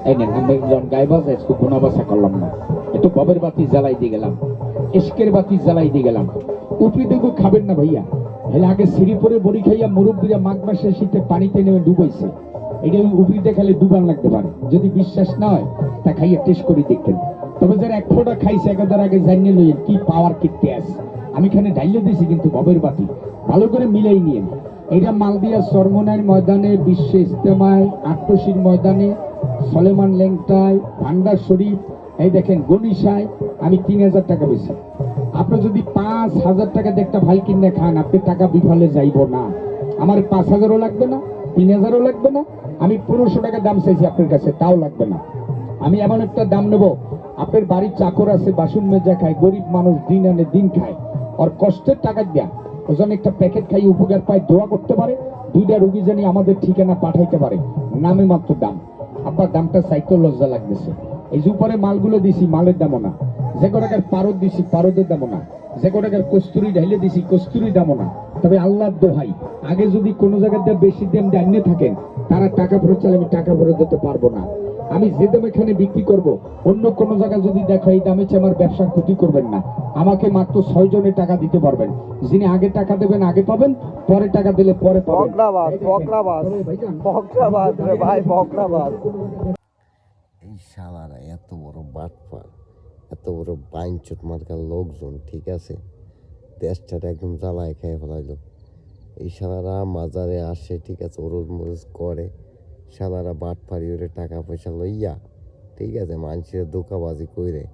এই নেন আমি একজন গাইবাজ একটু গুণাবাসা করলাম না, একটু ববের বাতি জ্বালাই দিয়ে গেলাম, এসকের বাতি জ্বালাই দিয়ে গেলাম। উপরি দেখো খাবেন না ভাইয়া, হেলে আগে শ্রীপুরে বড়ি খাইয়া মুরব্বীরা মাঘ মাসে শীতে পানিতে নেমে ডুবাইছে, এটা ওই উপরিতে খাইলে ডুবান লাগতে পারে। যদি বিশ্বাস না হয় তা খাইয়া টেস্ট করে দেখতেন। তবে যারা এক ফোঁটা খাইছে একদার আগে জানিয়ে লইয়েন কি পাওয়ার কিনতে আছে। আমি এখানে ডাইলে দিয়েছি কিন্তু ববের বাতি ভালো করে মিলাই নিয়েন। এটা মালদিয়া সরমনার ময়দানে, বিশ্ব ইজতেমায়, আট্টশির ময়দানে, সলেমান লেংটায়, ভান্ডার শরীফ, এই দেখেন গনিশায় আমি ৩,০০০ টাকা বেশি। আপনি যদি ৫,০০০ টাকা দিয়ে একটা ভাল কিনে খান, আপনি টাকা বিফলে যাইব না। আমার ৫,০০০ও লাগবে না, ৩,০০০ও লাগবে না। আমি ১৫০০ টাকা দাম চাইছি আপনার কাছে, তাও লাগবে না। আমি এমন একটা দাম নেব, আপনার বাড়ির চাকর আছে, বাসন মেজা খায়, গরিব মানুষ দিন আনে দিন খায়, আর কষ্টের টাকা দেয়া ওজন একটা প্যাকেট খাই উপকার পায়, দোয়া করতে পারে, 2টা রোগী জানি আমাদের ঠিকানা পাঠাইতে পারে, নামে মাত্র দাম। আব্বা দামটা চাইতেও লজ্জা লাগতেছে। এই যে উপরে মালগুলো দিছি, মালের দামও না। যে কটাকার পারদ দিছি, পারদের দামও না। যে কটাকার কস্তুরি ঢাইলে দিছি, কস্তুরি দামও না। তবে আল্লাহর দোহাই, আগে যদি কোনো জায়গাতে বেশি দাম জানিয়ে থাকেন, তারা টাকা ফেরত চাইলে আমি টাকা ফেরত দিতে পারবো না। আমি যে দাম এখানে বিক্রি করব, অন্য কোনো জায়গায় যদি দেখো এই দামে চেয়ে আমার ব্যবসার ক্ষতি করবেন না। আমাকে মাত্র 6 জনের টাকা দিতে পারবেন। যিনি আগে টাকা দেবেন আগে পাবেন, পরে টাকা দিলে পরে পাবেন। এই শালারা এত বড় বাটপার, এত বড় বাইনচোট মার্কার লোকজন, ঠিক আছে, দেশটাটা একদম জ্বালায় খেয়ে ফেলাইলো। এই শালারা মাজারে আসে, ঠিক আছে, ওরজ মরজ করে, শালারা বাটপারি ওরে টাকা পয়সা লইয়া, ঠিক আছে, মানুষের ধোকাবাজি কইরে,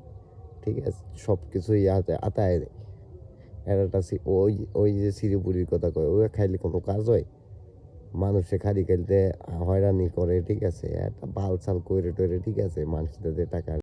ঠিক আছে, সব কিছুই আতায় দেয়। একটা ওই ওই যে সিরিপুরির কথা কয়, ওই খাইলে কোনো কাজ হয়? মানুষে খালি খেলতে হয়রানি করে, ঠিক আছে, একটা বাল চাল করে টরে, ঠিক আছে, মানুষদের টাকা